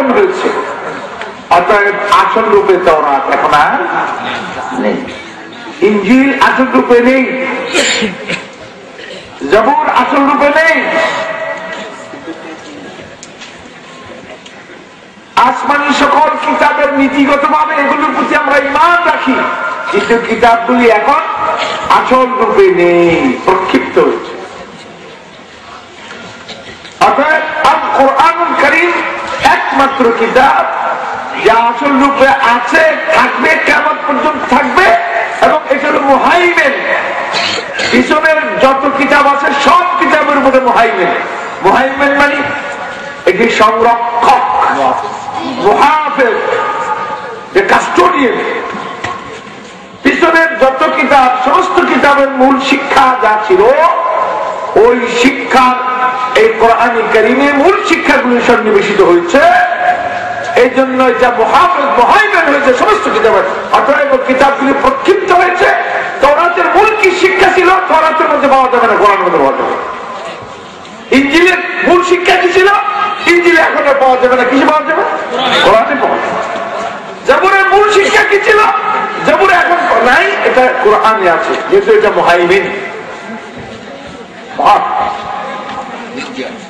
পরিবর্তন হয়েছে। অতএব আসল রূপে তাওরাত এখন আর নেই, ইনজিল আসল রূপে নেই, জবুর আসল রূপে নেই। আসমানি সকল কিতাবের নীতিগত ভাবে এগুলোর প্রতি আমরা ঈমান রাখি, কিন্তু কিতাবগুলি এখন আসল রূপে নেই, প্রক্ষিপ্ত হয়েছে। অতএব আল কোরআনুল কারীম একমাত্র কিতাব যা আসল রূপে আছে, থাকবে, কিয়ামত পর্যন্ত থাকবে, এবং এটা হলো মুহাইমিন। পিছনের যত কিতাব আছে সব কিতাবের মধ্যে মুহাইমিন। মুহাইমিন মানে এটি সংরক্ষক, মুহাফেজ, যে কাস্টোডিয়ান। পিছনের যত কিতাব, সমস্ত কিতাবের মূল শিক্ষা যা ছিল, ওই শিক্ষা এই কোরআনুল কারীমে মূল শিক্ষাগুলি সন্নিবেশিত হয়েছে। এই জন্য এটা মুহাফেজ, মুহাইমিন হয়েছে সমস্ত কিতাবের। অতএব কিতাবগুলি প্রক্ষিপ্ত হয়েছে। তাওরাতের মূল কি শিক্ষা ছিল, তাওরাতের মধ্যে পাওয়া যাবে না, কোরআনের মধ্যে পাওয়া যাবে। ইনজিলের মূল শিক্ষা কি ছিল, ইনজিলে এখন পাওয়া যাবে না, কিসে পাওয়া যাবে? কোরআনে পাওয়া যাবে। জবুরের মূল শিক্ষা কি ছিল, জবুরে এখন নাই, এটা কোরআনে আছে, যেহেতু এটা মুহাইমিন।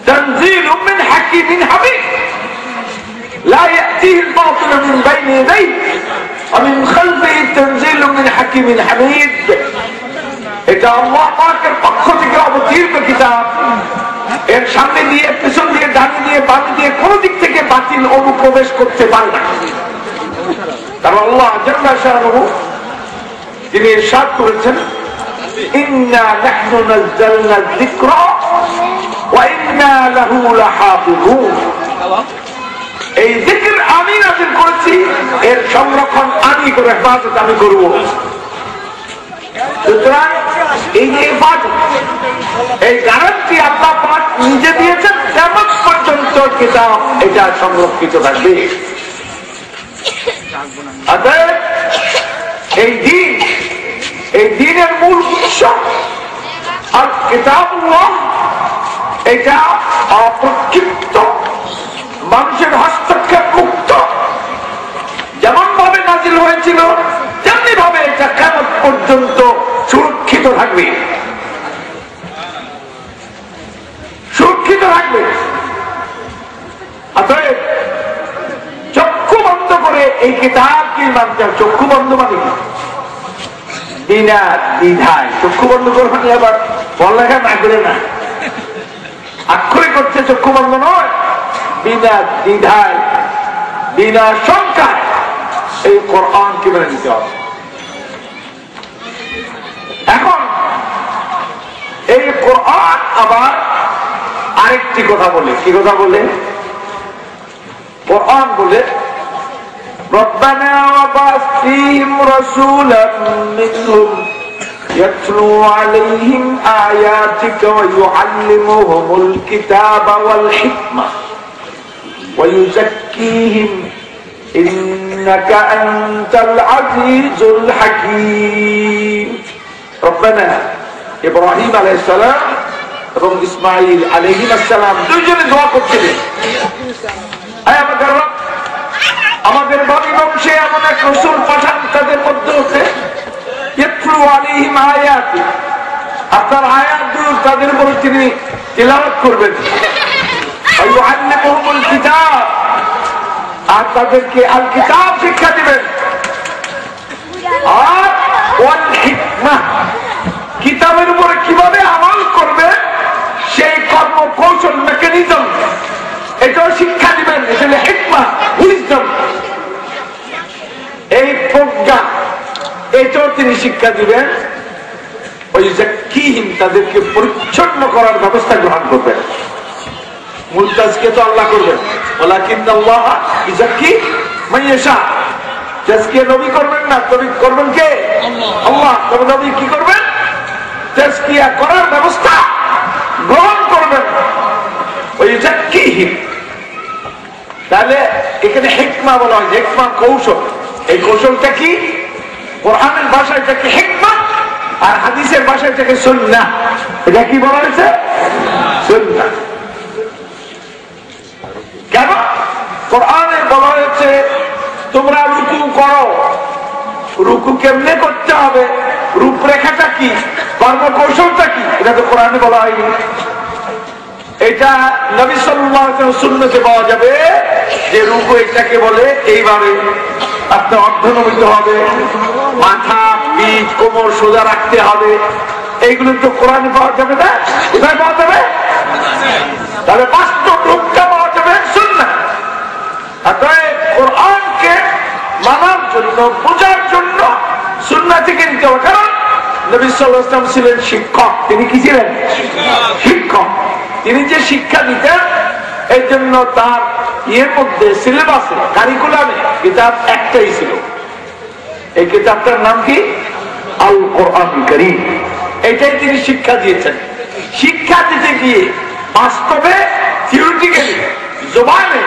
তানজিলুম মিন হাকিমিন হামিদ لا يأتيه الباطل من بين يديه ومن خلفه تنزيل من حكيم حميد। এটা আল্লাহ পাকের পক্ষ থেকে অবতীর্ণ কিতাব। এর সামনে দিয়ে, পিছন দিয়ে, ডান দিয়ে, বাম দিয়ে কোন দিক থেকে বাতিল অনুপ্রবেশ করতে পারে না। কারণ আল্লাহ জাল্লা শানুহু তিনি ইরশাদ করেছেন, ইন্না নাহনু নাযালনা যিকরা ওয়া ইন্না লাহু লাহাফিজুন। এই জিকির আমি নাযিল করেছি, এর সংরক্ষণ আমি করে, হেফাজত আমি করব। সুতরাং এই যে হেফাজত, এই গ্যারান্টি আল্লাহ পাক নিজে দিয়েছেন, কিয়ামত পর্যন্ত কিতাব এটা সংরক্ষিত থাকবে। অতএব এই দিন, এই দিনের মূল উৎস আর কিতাবুল্লাহ, এটা অপ্রক্ষিপ্ত, মানুষের হস্তক্ষেপ মুক্ত। যেমন ভাবে নাজিল হয়েছিল তেমনি ভাবে এটা কিয়ামত পর্যন্ত সুরক্ষিত থাকবে, সুরক্ষিত থাকবে। অতএব চক্ষু বন্ধ করে এই কিতাবকে মানতে হবে। চক্ষু বন্ধ মানে কি? বিনা দ্বিধায় চক্ষু বন্ধ করবেন, আবার পড়ালেখা না করে না, আক্ষরিক করছে চক্ষু বন্ধ নয়, বিনা দ্বিধায়, বিনা শঙ্কায় এই কোরআনকে মেনে নিতে হবে। এখন এই কোরআন আবার আরেকটি কথা বলে, কি কথা বলে? কোরআন বলে, রব্বানা ওয়াবা'থ ফীহিম রাসূলাম মিনহুম ইয়াতলু আলাইহিম আয়াতিকা ওয়া ইউআল্লিমুহুমুল কিতাবা ওয়াল হিকমাহ ويزكيهم إنك أنت العزيز الحكيم। ربنا إبراهيم عليه السلام এবং ইসমাঈল আলাইহিস সালাম দুইজনে দোয়া করছিলেন, আমাদের নবী বংশে এমন এক রাসূল পাঠান তাদের মধ্যে হতে ইয়াতলু আলাইহিম আয়াতি, আপনার আয়াতগুলো তাদের উপর তিনি তিলাওয়াত করবেন, আর তাদেরকে আল কিতাব শিক্ষা দিবেন, আর ওয়াল হিকমাহ, কিতাবের উপরে কিভাবে আমল করবে সেই কর্ম কৌশল, মেকানিজম, এটাও শিক্ষা দিবেন। এটা হিকমা, উইজডম, এই প্রজ্ঞা, এটাও তিনি শিক্ষা দিবেন। ওই যাক্কিহিম, তাদেরকে পরিচ্ছন্ন করার ব্যবস্থা গ্রহণ করবেন। মূল তাজকে তো আল্লাহ করবেন, ওয়ালাকিন্নাল্লাহ ইউযাক্কি মান ইয়াশা। তাজকিয়া নবী করবেন না, নবী করবেন কে? আল্লাহ। তবে নবী কি করবেন? তাজকিয়া করার ব্যবস্থা গ্রহণ করবেন। ওই যাক্কিহিম, তাহলে এখানে হিকমা বলা হয়, হিকমা কৌশল। এই কৌশলটা কি? কোরআনের ভাষায় এটাকে হিকমা, আর হাদিসের ভাষায় এটাকে সুন্নাহ। এটা কি বলা হয়েছে? সুন্নাহ। কেন? কোরআন বলা হয়েছে তোমরা রুকু করো। রুকু কেমনে করতে হবে, রূপরেখাটা কি, কর্মকৌশলটা কি, এটা তো কোরআনে বলা হয়নি। এটা নবী সাল্লাল্লাহু আলাইহি ওয়াসাল্লাম সুন্নতে পাওয়া যাবে যে রুকু এটাকে বলে এইভাবে আপনার অর্ধনমিত হবে, মাথা পিঠ কোমর সোজা রাখতে হবে। এইগুলো তো কোরআনে পাওয়া যাবে না, কোথায় পাওয়া যাবে? তাহলে বাস্তব রূপটা পাওয়া যাবে সুন্নাহ। অতএব কোরআনকে মানার জন্য, বোঝার জন্য সুন্নাহ থেকে নিতে হবে। কারণ নবী সাল্লাল্লাহু আলাইহি ওয়াসাল্লাম ছিলেন শিক্ষক। তিনি কি ছিলেন? শিক্ষক। তিনি যে শিক্ষা দিতেন, এই জন্য তার ইয়ের মধ্যে সিলেবাসে, কারিকুলামে কিতাব একটাই ছিল। এই কিতাবটার নাম কি? আল কোরআনুল কারীম। এটাই তিনি শিক্ষা দিয়েছেন। শিক্ষা দিতে গিয়ে বাস্তবে থিওরিটিক্যালি জবানে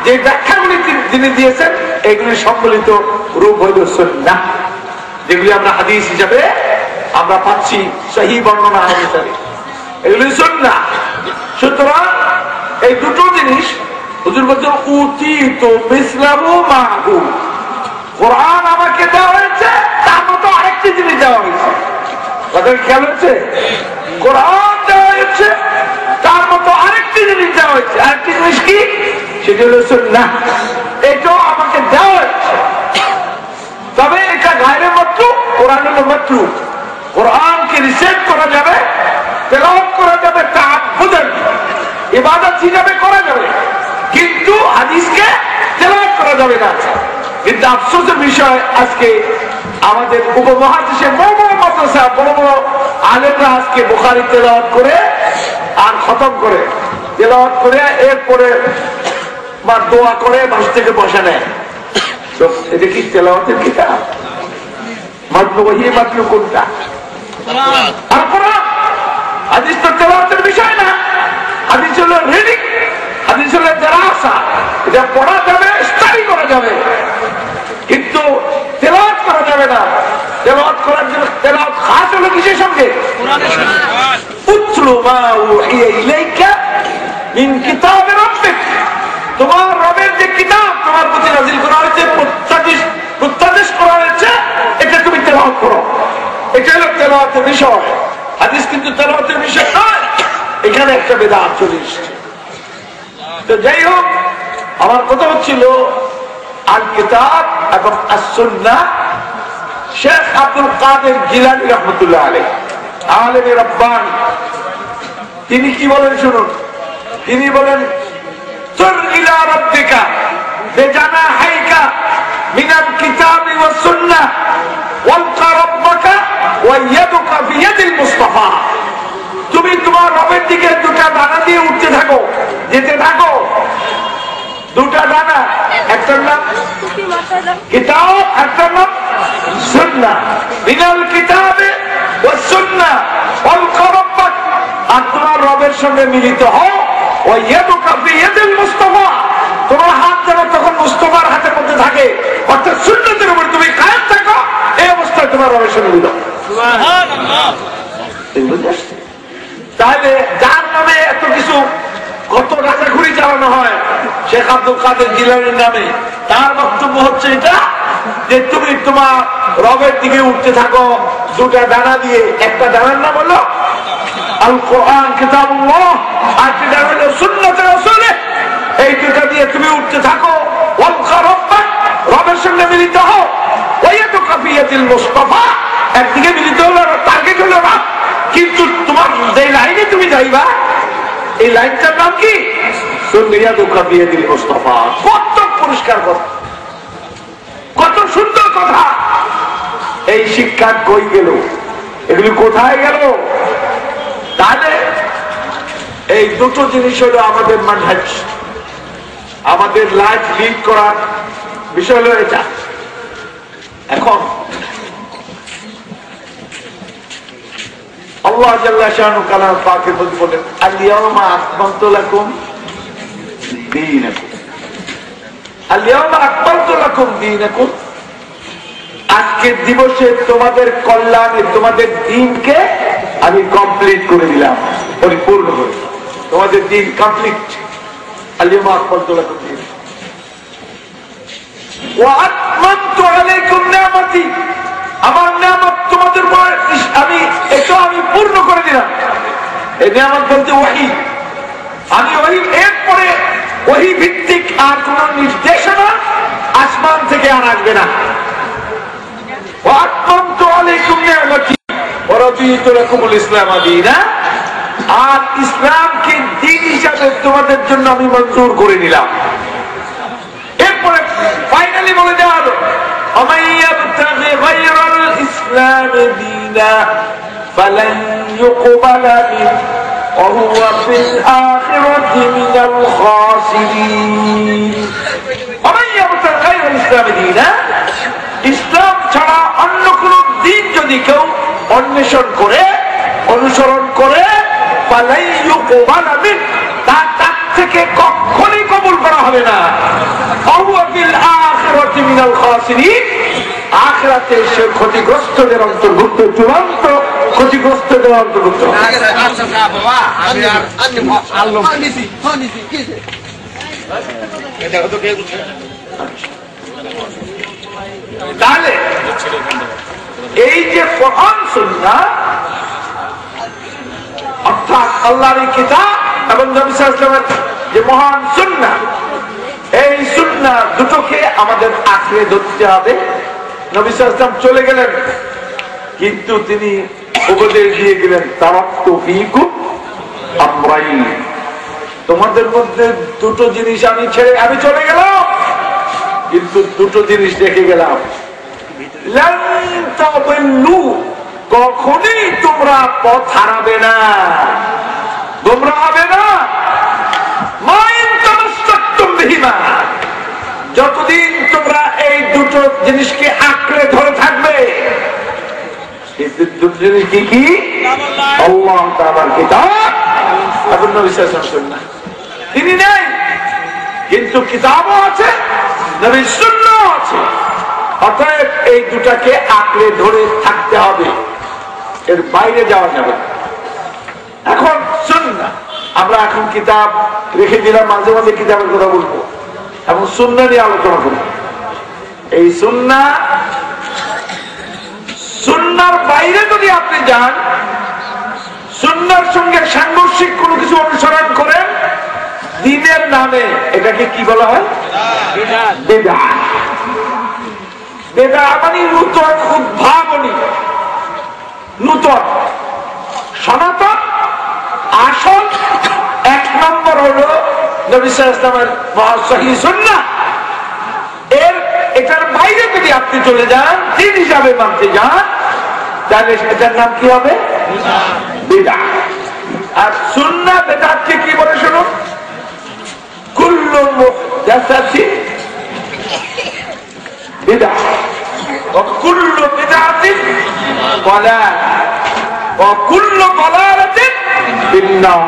যে ব্যাখ্যাগুলি তিনি দিয়েছেন, এগুলি সম্মিলিত রূপ হইল সুন্নাহ, যেগুলি আমরা হাদিস হিসাবে আমরা পাচ্ছি, সহিহ বর্ণনা হিসাবে, এগুলি সুন্নাহ। সুতরাং এই দুটো জিনিস হুজুর বলছেন উতিত মিসলাহু মাহু, কোরআন আমাকে দেওয়া হয়েছে, তার মতো আরেকটি জিনিস দেওয়া হয়েছে। কথা খেয়াল হচ্ছে? কোরআন দেওয়া হয়েছে, তার মতো আরেকটি জিনিস দেওয়া হয়েছে। আরেকটি জিনিস কি? সেটা হলো সুন্নাহ। এটাও আমাকে দেওয়া হয়েছে, তবে এটা গায়রে মাতলুব, কোরআন হলো মাতলুব। কোরআনকে রিসার্চ করা যাবে, তেলাওয়াত করা যাবে, তাআব্বুদান ইবাদত হিসাবে করা যাবে, কিন্তু হাদিসকে তেলাওয়াত করা যাবে না। কিন্তু আফসোসের বিষয়, আজকে আমাদের উপমহাদেশে বড় বড় মাদ্রাসা, বড় বড় আলেমরা আজকে বুখারী তেলাওয়াত করে আর খতম করে, তেলাওয়াত করে এরপরে বা দোয়া করে বাস থেকে বসা নেয়। তো এটা কি তেলাওয়াতের কিতাব? মাতলুব এই মাতলুব কোনটা? আর কোরআন। হাদিস তো তেলাওয়াতের বিষয় না, হাদিস হলো রিডিং, হাদিস হলো দারাসা। এটা পড়া যাবে, স্টাডি করা যাবে, কিন্তু তেলাওয়াত করা যাবে না। তেলাওয়াত করার জন্য তেলাওয়াত খাস হলো কিসের সঙ্গে? কোরআনের সঙ্গে। উতলু মা উহিয়া ইলাইকা মিন কিতাবি রাব্বিক, তোমার রবের যে কিতাব তোমার প্রতি নাযিল করা হয়েছে, প্রত্যাদেশ করা হয়েছে, এটা তুমি তেলাওয়াত করো। এটা হলো তেলাওয়াতের বিষয়। হাদিস কিন্তু তেলাওয়াতের বিষয় নয়। এখানে একটা বিদআত চলে এসেছে। তো যাই হোক, আমার কথা হচ্ছিল আল কিতাব এবং আস-সুন্নাহ। শেখ আব্দুল কাদের জিলানী রাহমাতুল্লাহ আলাইহি, আলেম রাব্বানী, তিনি কি বলেন শুনুন। তিনি বলেন তুর ইলা রাব্বিকা বিজানাহাইকা মিনাল কিতাবি ওয়াস সুন্নাহ ওয়ালকা রাব্বাকা ওয়া ইয়াদুকা ফি ইয়াদিল মুস্তাফা। তুমি তোমার রবের দিকে দুটা ডানা দিয়ে উঠতে থাকো, যেতে থাকো। দুটা ডানা, একটার নাম কিতাব, একটার নাম সুন্নাহ। মিনাল কিতাবে ওয়াস সুন্নাহ ওয়ালকা রাব্বাক, আর তোমার রবের সঙ্গে মিলিত হও। ওয়া ইয়াদুকা ফি ইয়াদিল মুস্তাফা, তোমার হাত যেন তখন মুস্তাফার হাতের মধ্যে থাকে, অর্থাৎ সুন্নাতের উপর তুমি কায়েম থাকো। এই অবস্থায় তোমার রবের সঙ্গে মিলিত। সুবহানাল্লাহ। তাহলে যার নামে এত কিছু, কত রাজাঘুরি চালানো হয় শেখ আব্দুল কাদের জিলানীর নামে, তার বক্তব্য হচ্ছে এটা যে তুমি তোমার রবের দিকে উঠতে থাকো দুটা ডানা দিয়ে। একটা ডানার নাম হলো আল কোরআন কিতাবুল্লাহ, আর একটা ডানা হলো সুন্নাতে রাসূল। এই দুটা দিয়ে তুমি উঠতে থাকো। ওয়ালকা রাব্বাক, রবের সঙ্গে মিলিত হও। ওয়া ইয়াদুকা ফি ইয়াদিল মুস্তাফা, একদিকে মিলিত হলো, টার্গেট হলো রব, কিন্তু তোমার যে লাইনে তুমি যাইবা, এই লাইনটার নাম কি? সুন্নাতুকা ফি ইয়াদিল মুস্তাফা। কত পুরস্কার, কত সুন্দর কথা। এই শিক্ষা কই গেল? এগুলি কোথায় গেল? তাহলে এই দুটো জিনিস হলো আমাদের মানহাজ, আমাদের লাইফ লিড করার বিষয় হলো এটা। এখন আল্লাহ জাল্লা শানু কালাম পাকের মধ্যে বলেন আল-ইয়াওমা আকমালতু লাকুম দীনাকুম, আল-ইয়াওমা আকমালতু লাকুম দীনাকুম, আজকের দিবসে তোমাদের কল্যাণে তোমাদের দিনকে আমি কমপ্লিট করে দিলাম, পরিপূর্ণ করে তোমাদের দিন কমপ্লিট। আল-ইয়াওমা আকমালতু লাকুম দীনাকুম। ওয়া আতমামতু আলাইকুম নিয়ামতি, আমার নিয়ামত তোমাদের উপর আমি পূর্ণ করে দিলাম। এই নিয়ামত বলতে ওহী, আমি ওহী, এরপরে ওহী ভিত্তিক আর কোন নির্দেশনা আসমান থেকে আর আসবে না। ওয়া আতমামতু আলাইকুম নিয়ামতি ওয়া রাদিতু লাকুমুল ইসলাম দীনা, আর ইসলামকে দিন হিসাবে তোমাদের জন্য আমি মঞ্জুর করে নিলাম। এরপরে ফাইনালি বলে দেওয়া হলো ومن يبتغ غير الإسلام دينا فلن يقبل منه وهو في الآخرة من الخاسرين। ومن يبتغ غير الإسلام دينا, ইসলাম ছাড়া অন্য কোন দিন যদি কেউ অন্বেষণ করে, অনুসরণ করে, فلن يقبل منه, তার থেকে কখনই কবুল করা হবে না। وهو في الآخرة من الخاسرين, আখিরাতে সে ক্ষতিগ্রস্তদের অন্তর্ভুক্ত, চূড়ান্ত ক্ষতিগ্রস্তদের অন্তর্ভুক্ত। তাহলে এই যে কোরআন সুন্নাহ অর্থাৎ আল্লাহর কিতাব এবং নবী সাল্লাল্লাহু আলাইহি ওয়াসাল্লামের যে মহান সুন্নাহ, এই সুন্নাহ দুটোকে আমাদের আঁকড়ে ধরতে হবে। নবী সাল্লাল্লাহু আলাইহি ওয়াসাল্লাম চলে গেলেন, কিন্তু তিনি উপদেশ দিয়ে গেলেন তারাক্তু ফীকুম আমরাইন, তোমাদের মধ্যে দুটো জিনিস আমি চলে গেলাম, কিন্তু দুটো জিনিস রেখে গেলাম। লান তাদিল্লু, কখনই তোমরা পথ হারাবে না, তোমরা হবে না। মাইন তামাসসাকতুম বিহিমা, যতদিন তোমরা এই দুটো জিনিসকে আঁকড়ে ধরে থাকবে। এই দুটো জিনিস কি কি? আল্লাহ তাআলার কিতাব এবং নবী সাল্লাল্লাহু আলাইহি ওয়াসাল্লাম। তিনি নেই, কিন্তু কিতাবও আছে, নবীর সুন্নাহ আছে। অতএব এই দুটাকে আঁকড়ে ধরে থাকতে হবে, এর বাইরে যাওয়া যাবে। এখন সুন্নাহ, আমরা এখন কিতাব রেখে দিলাম, মাঝে মাঝে কিতাবের কথা বলবো এবং সুন্নাহ নিয়ে আলোচনা করব। এই সুন্নাহর বাইরে যদি আপনি যান, সুন্নাহর সঙ্গে সাংঘর্ষিক কোনো কিছু অনুসরণ করেন দ্বীনের নামে, এটাকে কি বলা হয়? বিদআত। বিদআত মানে নূতন উদ্ভাবনী, নূতন। সনাতন আসল এক নম্বর হলো নবী সাল্লাল্লাহু আলাইহি ওয়াসাল্লামের সহিহ সুন্নাহ। এটার বাইরে যদি আপনি চলে যান, দিন হিসাবে মানতে যান, তাহলে সেটার নাম কি হবে? বিদআত। আর সুন্নাহ বিদআতকে কি বলে শুনুন, কুল্লু মুহদাসাতিন বিদআত ওয়া কুল্লু বিদআতিন দালালাহ ওয়া কুল্লু দালালাতিন ফিন্নার।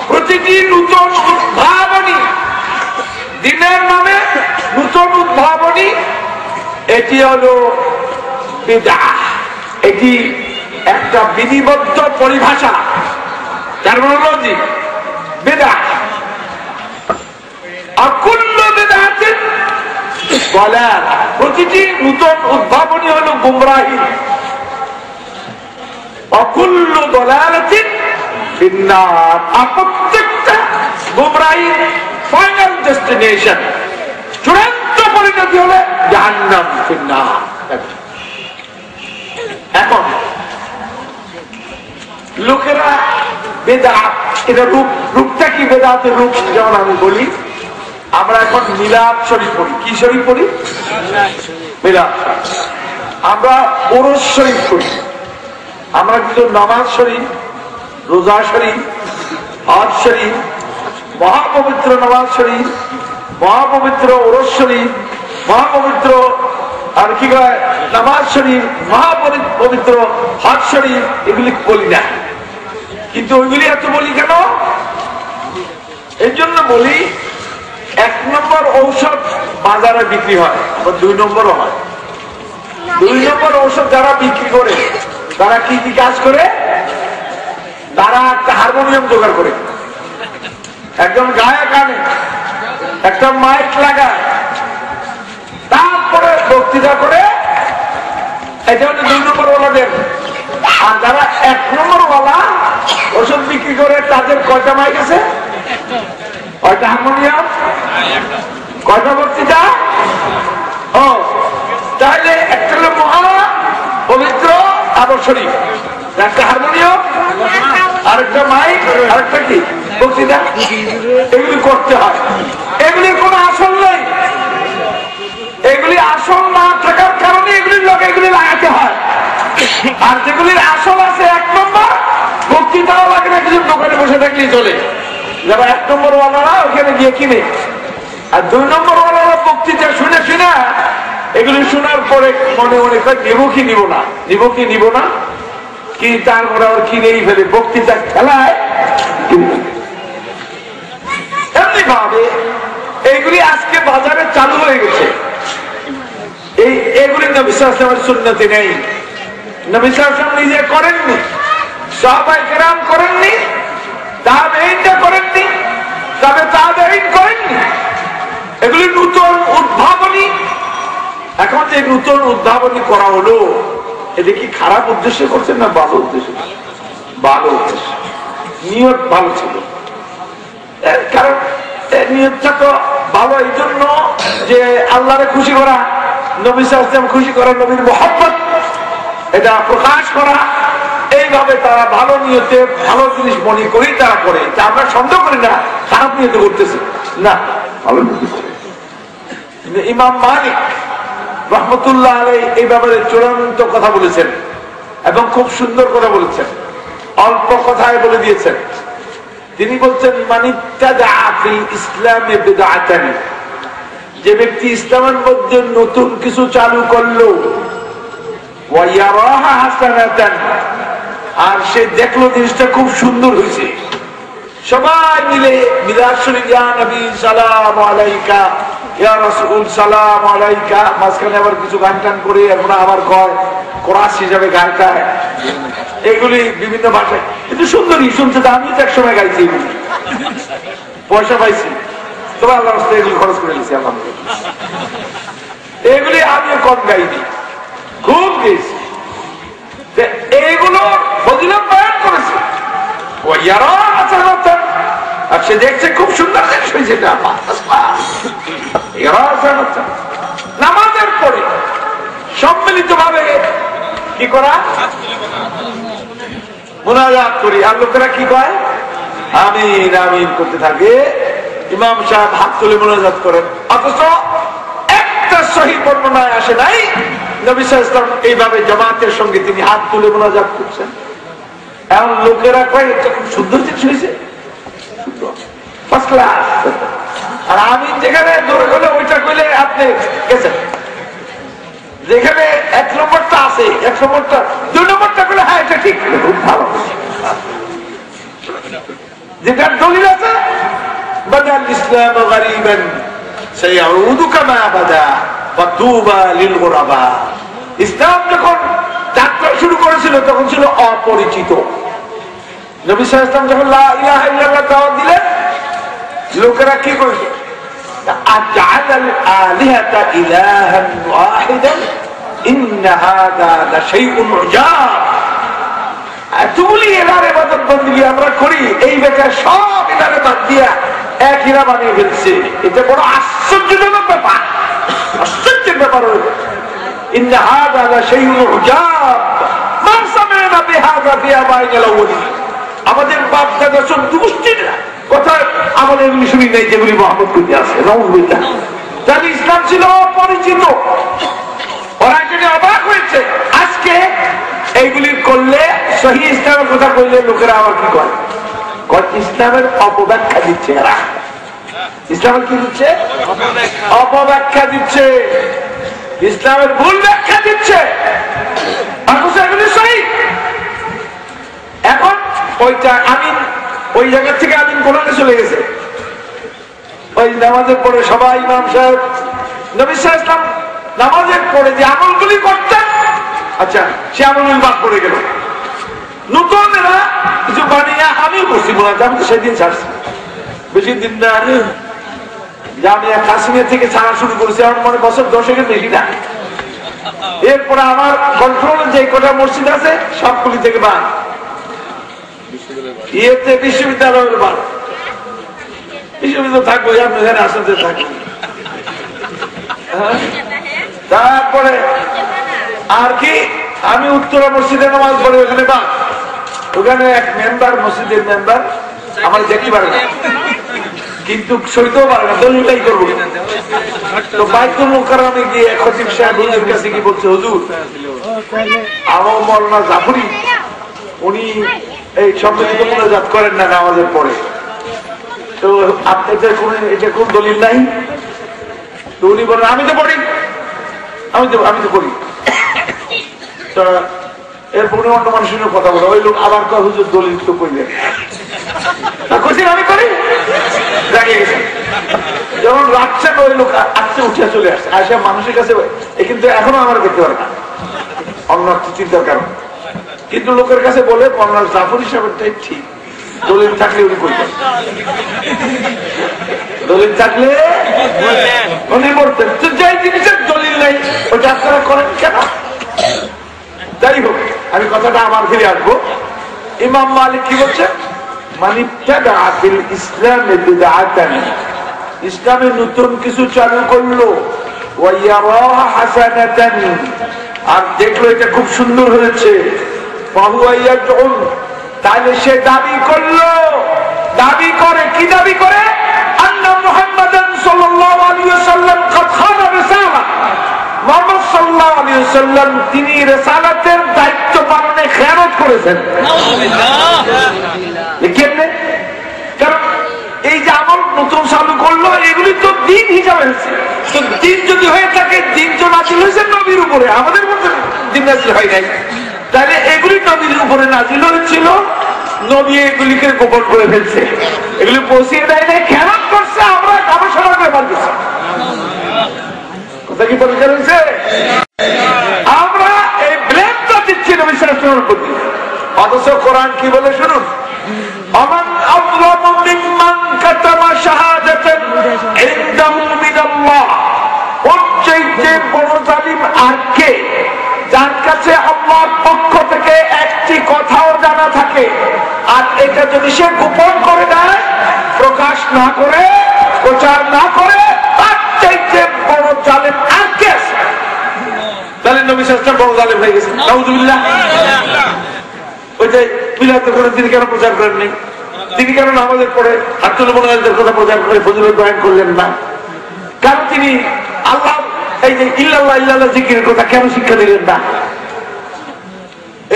প্রতিটি নূতন উদ্ভাবনী, দ্বীনের নামে নূতন উদ্ভাবনী, এটি হলো বিদআত। এটি একটা বিধিবদ্ধ পরিভাষা, টার্মিনোলজি, বিদআত। আর কুল্লু বিদআতিন দালালাহ, প্রতিটি নূতন উদ্ভাবনী হলো গুমরাহি। ওয়া কুল্লু দালালাতিন ফিন্নার, আর প্রত্যেকটা গুমরাহির ফাইনাল ডেস্টিনেশন, চূড়ান্ত পরিণতি হলো জাহান্নাম, ফিন্নার। এখন লোকেরা বেদাত, এটা রূপটা কি? বেদাতের রূপ যেমন আমি বলি, আমরা এখন মিলাদ শরীফ পড়ি। কি শরীফ পড়ি? মিলাদ। আমরা ওরস শরীফ পড়ি। আমরা কিন্তু নামাজ শরীফ, রোজা শরীফ, হজ শরীফ, মহাপবিত্র নামাজ শরীফ, মহাপবিত্র ওরস শরীফ, মহাপবিত্র আর কি কয় নামাজ শরীফ, মহাপবিত্র হজ শরীফ, এগুলি বলি না। কিন্তু ওইগুলি এত বলি কেন? এই জন্য বলি, এক নম্বর ঔষধ বাজারে বিক্রি হয়, আবার 2 নম্বরও হয়। 2 নম্বর ঔষধ যারা বিক্রি করে, তারা কি কি কাজ করে? তারা একটা হারমোনিয়াম জোগাড় করে, একজন গায়ক আনে, একটা মাইক লাগায়, বক্তৃতা করে, এটা হচ্ছে 2 নম্বর ওয়ালাদের। আর যারা 1 নম্বর ওয়ালা ওষুধ বিক্রি করে, তাদের কয়টা মাইক আছে, কয়টা হারমোনিয়াম, কয়টা বক্তৃতা? ও তাহলে একটা হলো মহা পবিত্র আদর শরীফ, একটা হারমোনিয়াম, আরেকটা মাইক, আরেকটা কি বক্তৃতা। এগুলি করতে হয়। এগুলির কোন আসল নেই। এগুলি আসল না থাকার কারণে এগুলির লোক এগুলি লাগাতে হয়। আর যেগুলির আসল আছে 1 নম্বর, বক্তৃতাও লাগে না, কিছু দোকানে বসে থাকলেই চলে। যারা 1 নম্বর ওয়ালারা ওখানে গিয়ে কিনে, আর 2 নম্বর ওয়ালারা বক্তৃতা শুনে শুনে এগুলি শোনার পরে মনে মনে করে নিব কি নিব না, নিব কি নিব না, কি তারপরে আবার কিনেই ফেলে, বক্তৃতা খেলায়। এমনি ভাবে এইগুলি আজকে বাজারে চালু হয়ে গেছে। এগুলি নবী সাল্লাল্লাহু আলাইহি ওয়াসাল্লামের সুন্নতে নেই। নবী সাল্লাল্লাহু আলাইহি ওয়াসাল্লাম নিজে করেননি, সাহাবায়ে কেরাম করেননি, তাবেঈনরা করেননি, তাবেঈন করেননি। এগুলি নতুন উদ্ভাবনী। এখন যে নতুন উদ্ভাবনী করা হলো, এটা কি খারাপ উদ্দেশ্যে করছেন না ভালো উদ্দেশ্যে? ভালো উদ্দেশ্য, নিয়ত ভালো ছিল। কারণ নিয়তটা তো ভালো এই জন্য যে আল্লাহরে খুশি করা, নবী সাল্লাল্লাহু আলাইহি ওয়াসাল্লাম খুশি করা, নবীর মুহাব্বত এটা প্রকাশ করা। এইভাবে তারা ভালো নিয়তে ভালো জিনিস মনে করেই তারা করে। আমরা সন্দেহ করি না খারাপ নিয়তে করতেছি না, ভালো নিয়তে করে। ইমাম মালিক রহমতুল্লাহ আলাইহি এই ব্যাপারে চূড়ান্ত কথা বলেছেন এবং খুব সুন্দর কথা বলেছেন, অল্প কথায় বলে দিয়েছেন। তিনি বলছেন, মানিত্তাদা ফিল ইসলামে বিদআতান, যে ব্যক্তি ইসলামের মধ্যে নতুন কিছু চালু করলো, ওয়া ইয়ারাহা হাসানাতান, আর সে দেখলো জিনিসটা খুব সুন্দর হয়েছে, সবাই মিলে মিলাদ শরীফ, ইয়া নবী সালাম আলাইকা, ইয়া রাসূল সালাম আলাইকা, মাঝখানে আবার কিছু গান টান করে আমরা আবার কয় কোরাস হিসাবে গায়টা, এগুলি বিভিন্ন ভাষায় কিন্তু সুন্দরই শুনছে। আমি তো এক সময় গাইছি, পয়সা পাইছি, তবে আল্লাহর রাস্তায় এগুলি খরচ করে নিয়েছি। এগুলি আমিও কম গাইনি, খুব গেছি। এইগুলো ফজিলত বয়ান করেছে, আর সে দেখছে খুব সুন্দর জিনিস হয়েছে। নামাজের পরে সম্মিলিত ভাবে কি করা, মুনাজাত করি, আর লোকেরা কি কয় আমিন আমিন করতে থাকে। ইমাম সাহেব হাত তুলে মুনাজাত করেন, অথচ একটা সহিহ বর্ণনায় আসে নাই নবী সাল্লাল্লাহু আলাইহি ওয়াসাল্লাম এইভাবে জামাতের সঙ্গে তিনি হাত তুলে মুনাজাত করছেন। এখন লোকেরা কয় এটা খুব সুন্দর জিনিস হয়েছে, ফার্স্ট ক্লাস। আর আমি যেখানে দৌড়ে গেলে ওইটা কইলে আপনি গেছেন, যেখানে 1 নম্বরটা আছে, 1 নম্বরটা 2 নম্বরটা করলে হ্যাঁ এটা ঠিক, খুব ভালো। যেটা দলিল আছে, বাদাল ইসলাম গরিবান সায়াউদু কামা বাদা ফাতুবা লিল গুরাবা। ইসলাম যখন যাত্রা শুরু করেছিল তখন ছিল অপরিচিত। নবী সাল্লাল্লাহু আলাইহি ওয়াসাল্লাম যখন লা ইলাহা ইল্লাল্লাহ দাওয়াত দিলেন, লোকেরা কি করেছে, আজআলাল আলিহাতা ইলাহান ওয়াহিদান ইন্না হাযা লাশাইউন উজাব। এতগুলি এলার ইবাদত বندگی আমরা করি, এই বেকার সব এলারে বাদ দিয়া এক ইলা বানিয়ে ফেলছে। এটা বড় আশ্চর্যজনক ব্যাপার, আশ্চর্যের ব্যাপার। ইন্না হাযা লাশাইউন উজাব মা সামি'না বিহাযা ফি আবাইনিল আউয়ালিন। আমাদের বাপ দাদা সব দুষ্টির কথা আমাদের এগুলি শুনি নাই, যেগুলি মুহাম্মদ কইতে আছে। নাউযুবিল্লাহ। তাহলে ইসলাম ছিল অপরিচিত, ওরা এখানে অবাক হয়েছে। আজকে এইগুলি করলে সহি ইসলামের কথা বললে লোকেরা আবার কি করে, ইসলামের অপব্যাখ্যা দিচ্ছে। এরা ইসলামের কি দিচ্ছে, অপব্যাখ্যা দিচ্ছে, ইসলামের ভুল ব্যাখ্যা দিচ্ছে। এগুলি সহি। এখন ওইটা আমিন, ওই জায়গা থেকে আমিন কোরআনে চলে গেছে। ওই নামাজের পরে সবাই ইমাম সাহেব, নবী সাল্লাল্লাহু আলাইহি ওয়াসাল্লাম নামাজের পরে যে আমলগুলি করতেন, আচ্ছা সে আমলগুলি বাদ পড়ে গেল। নতুন এরা কিছু বানিয়ে, আমিও করছি মনে হয়, আমি তো সেদিন ছাড়ছি, বেশি দিন না, জামিয়া কাশ্মীর থেকে ছাড়া শুরু করেছি, আমার মনে বছর 10-এর বেশি না। এরপরে আমার কন্ট্রোলে যে কটা মসজিদ আছে সবগুলি থেকে বাদ, ইয়েতে বিশ্ববিদ্যালয়ের বাদ। বিশ্ববিদ্যালয় থাকবো, আপনি এখানে আসতে থাকবো। তারপরে আর কি, আমি উত্তরা মসজিদে নামাজ পড়ি, ওখানে বাদ। ওখানে এক মেম্বার, মসজিদের মেম্বার আমার দেখতে পারে না, কিন্তু সইতেও পারে না, দলিলটাই করবো। তো বাইতুল মুকাররমে গিয়ে খতিব সাহেব হুজুর কাছে কি বলছে, হুজুর আমার মওলানা জাফরি উনি এই সম্মিলিত মুনাজাত করেন না নামাজের পরে, তো আপনাদের কোন এটা কোন দলিল নাই? তো উনি বলেন আমি তো পড়ি, আমি তো পড়ি। তো এরপরে অন্য মানুষের কথা বলে, ওই লোক আবার কয় হুজুর দলিল তো কইলেন, আমি করি জাগিয়ে গেছে। যেমন রাতটা ওই লোক আসছে, উঠিয়া চলে আসছে, আসে মানুষের কাছে, কিন্তু এখনো আমার দেখতে পারে না, অন্য চিন্তার কারণ। কিন্তু লোকের কাছে বলে মওলানা জাফর হিসাবেরটাই ঠিক, দলিল থাকলে উনি করতেন, দলিল থাকলে উনি বলতেন। তো যাই জিনিসের দলিল নেই ওটা আপনারা করেন কেন? যাই হোক, আমি কথাটা আবার ফিরে আসবো। ইমাম মালিক কি বলছে, ইসলামে নতুন কিছু চালু করলো আর দেখলো এটা খুব সুন্দর হয়েছে, তাহলে সে দাবি করলো, দাবি করে কি দাবি করে, আন্না মুহাম্মাদান সাল্লাল্লাহু আলাইহি ওয়াসাল্লাম قد خان الرسالة, মুহাম্মদ সাল্লাল্লাহু আলাইহি ওয়াসাল্লাম তিনি রিসালাতের দায়িত্ব পালনে খেয়ানত করেছেন। কেমনে? কারণ এই যে আমল নতুন চালু করলো, এগুলি তো দিন হিসাবে হয়েছে। তো দিন যদি হয়ে থাকে, দিন তো নাজিল হয়েছে নবীর উপরে, আমাদের মধ্যে দিন নাজিল হয় নাই। তাহলে এগুলি নবীর উপরে নাজিল হয়েছিল, নবী এগুলিকে গোপন করে ফেলছে, এগুলি পৌঁছিয়ে দেয় নাই, খেয়ানত করছে, আমরা গবেষণা করে পারতেছি। কথা কি পরিষ্কার হয়েছে? আমরা এই ব্লেমটা দিচ্ছি নবী সাল্লাল্লাহু আলাইহি ওয়াসাল্লামের প্রতি, অথচ কোরআন কি বলে শুনুন, ومن أظلم ممن كتم شهادة عنده من الله, ওর চাইতে বড় জালিম আর কে, যার কাছে আল্লাহর পক্ষ থেকে একটি কথাও জানা থাকে, আর এটা যদি সে গোপন করে দেয়, প্রকাশ না করে, প্রচার না করে, তার চাইতে বড় জালিম আর কে আছে? তাহলে নবী সাল্লাল্লাহু আলাইহি ওয়াসাল্লাম বড় জালিম হয়ে গেছে, নাউযুবিল্লাহ। ওই যে বিলাতের করে তিনি কেন প্রচার করেননি? তিনি কেন নামাজের পরে হাতুল মোনাজাতের কথা প্রচার করে ফজিলত বয়ান করলেন না? কারণ তিনি আল্লাহ এই যে ইল্লাল্লাহ ইল্লাল্লাহ জিকিরের কথা কেন শিক্ষা দিলেন না?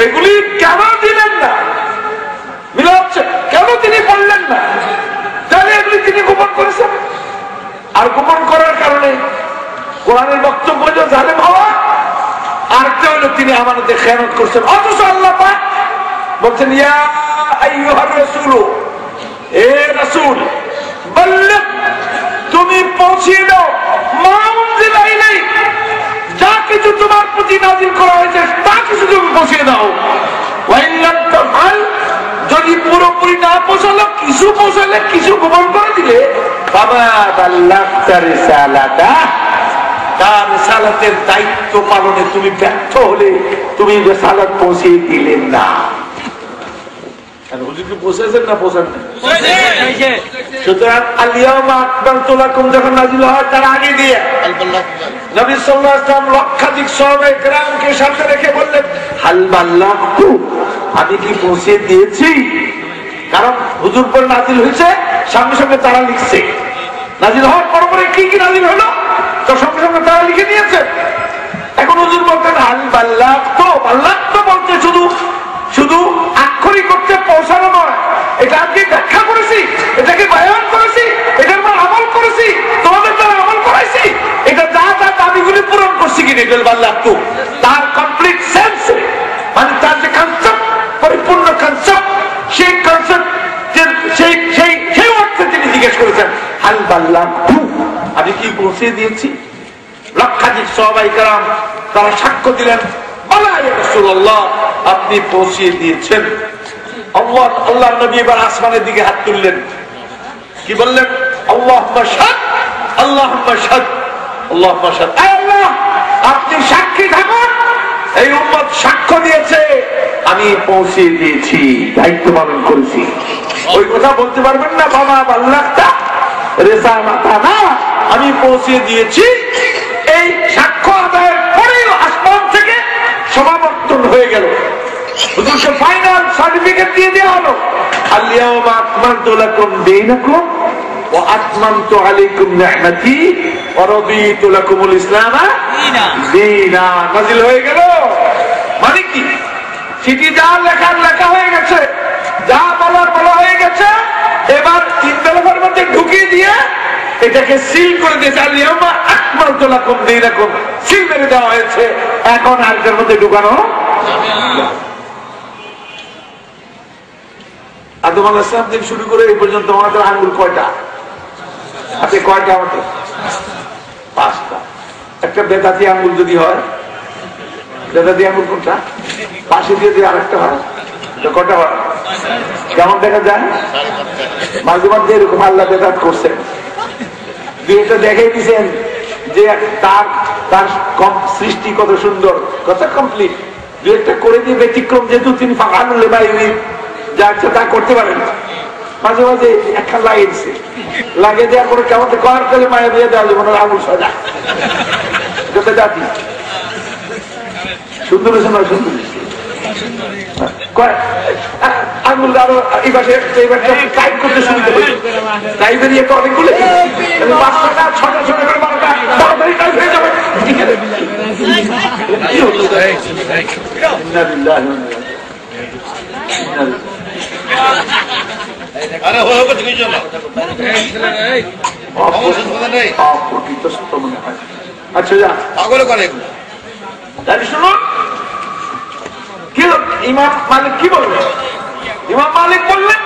এগুলি কেন দিলেন না? মিলাদ কেন তিনি বললেন না? তাহলে এগুলি তিনি গোপন করেছেন, আর গোপন করার কারণে কোরআনের বক্তব্য হলো জালেম হওয়া, আরেকটা হলো তিনি আমাদের খেয়ানত করছেন। অথচ আল্লাহ পাক বলছেন, ইয়া আইয়ুহার রাসূল, এ রাসূল, বল্লিগ, তুমি পৌঁছিয়ে দাও, মা উনজিলা ইলাইক, যা কিছু তোমার প্রতি নাযিল করা হয়েছে তা কিছু তুমি পৌঁছিয়ে দাও। ওয়া ইন লাম তাফআল, যদি পুরোপুরি না পৌঁছালো, কিছু পৌঁছালে, কিছু গোপন করে দিলে, ফামা বাল্লাগতা রিসালাতা, তার রিসালাতের দায়িত্ব পালনে তুমি ব্যর্থ হলে তুমি রিসালাত পৌঁছিয়ে দিলেন না। হুজুরকে পৌঁছেছেন না পৌঁছান না? সুতরাং আল-ইয়াওমা আকমালতু লাকুম যখন নাযিল হয়, তার আগে দিয়ে নবী সাল্লাল্লাহু আলাইহি ওয়াসাল্লাম লক্ষাধিক সাহাবায়ে কেরামকে সাথে রেখে বললেন, হাল বাল্লাগতু, আমি কি পৌঁছে দিয়েছি? কারণ হুজুর পর নাযিল হয়েছে, সঙ্গে সঙ্গে তারা লিখছে, নাযিল হওয়ার পরে কি কি নাযিল হলো, তো সঙ্গে সঙ্গে তারা লিখে নিয়েছে। এখন হুজুর বলতেন হাল বাল্লাগতু, বাল্লাগতু বলতে শুধু শুধু আক্ষরিক করতে পৌঁছানো নয়, এটা আমি ব্যাখ্যা করেছি, এটাকে বয়ান করেছি, এটার উপর আমল করেছি, তোমাদের দ্বারা আমল করাইছি, এটা যা যা দাবিগুলি পূরণ করছি কিনা, এগুলো বাল্লাগতু তার কমপ্লিট সেন্স, মানে তার যে কনসেপ্ট, পরিপূর্ণ কনসেপ্ট, সেই কনসেপ্ট সেই অর্থে তিনি জিজ্ঞেস করেছেন, হাল বাল্লাগতু, আমি কি পৌঁছে দিয়েছি? লক্ষাধিক সাহাবায়ে কেরাম তারা সাক্ষ্য দিলেন, আপনি পৌঁছিয়ে দিয়েছেন। আল্লাহ নবী এবার আসমানের দিকে হাত তুললেন, কি বললেন? আল্লাহুম্মা শাহাদ, আল্লাহুম্মা শাহাদ, আল্লাহুম্মা শাহাদ, আল্লাহ আপনি সাক্ষী থাকুন এই উম্মত সাক্ষ্য দিয়েছে আমি পৌঁছে দিয়েছি, দায়িত্ব পালন করেছি। ওই কথা বলতে পারবেন না বাবা আল্লাহটা রেসালাতা না, আমি পৌঁছে দিয়েছি। এই সাক্ষ্য আদায়ের পরেও আসমান থেকে সমাবর্তন হয়ে গেল, হুজুরকে ফাইনাল সার্টিফিকেট দিয়ে দেওয়া হলো, আল-ইয়াওমা আকমালতু লাকুম দীনাকুম ওয়া আতমামতু আলাইকুম নি'মাতি ওয়া রাদিতু লাকুমুল ইসলাম দীনা। নাযিল হয়ে গেল। মানে কি? চিঠি যা লেখার লেখা হয়ে গেছে, যা বলার বলা হয়ে গেছে, এবার ইনভেলপের মধ্যে ঢুকিয়ে দিয়ে এটাকে সিল করে দিয়েছে। আল-ইয়াওমা আকমালতু লাকুম দীনাকুম, সিল মেরে দেওয়া হয়েছে। এখন আর এর মধ্যে ঢুকানো আদম আলাইহিস সালাম থেকে শুরু করে এই পর্যন্ত আমাদের আঙ্গুল কয়টা আছে? কয়টা আমাদের? 5টা। একটা বেদাতি আঙ্গুল যদি হয়, বেদাতি আঙ্গুল কোনটা? পাশে দিয়ে দিয়ে আরেকটা হয়, কটা হয়? কেমন দেখা যায়? মাঝে মাঝে এরকম আল্লাহ বেদাত করছেন, দুইটা দেখাই দিচ্ছেন যে তার তার সৃষ্টি কত সুন্দর, কত কমপ্লিট। দু একটা করে দিয়ে ব্যতিক্রম, যেহেতু তিনি ফাঁকানুল লিমা ইউরিদ, যা ইচ্ছা তা করতে পারেন। মাঝে মাঝে একটা লাগিয়েছে, লাগিয়ে দেওয়ার পরে কেমন কয়ার কালে মায়া দিয়ে দেওয়া যাবে না, আঙুল সাজা যত জাতি সুন্দর হয়েছে নয়, সুন্দর আঙুল আরো এই পাশে টাইপ করতে সুবিধা হয়েছে, টাইপের ইয়ে তো অনেকগুলো, 5টা 6টা 6টা করে 12টা তাড়াতাড়ি টাইপ হয়ে যাবে। আচ্ছা যা শুনুন কি ইমাম মালিক কি বললেন? ইমাম মালিক বললেন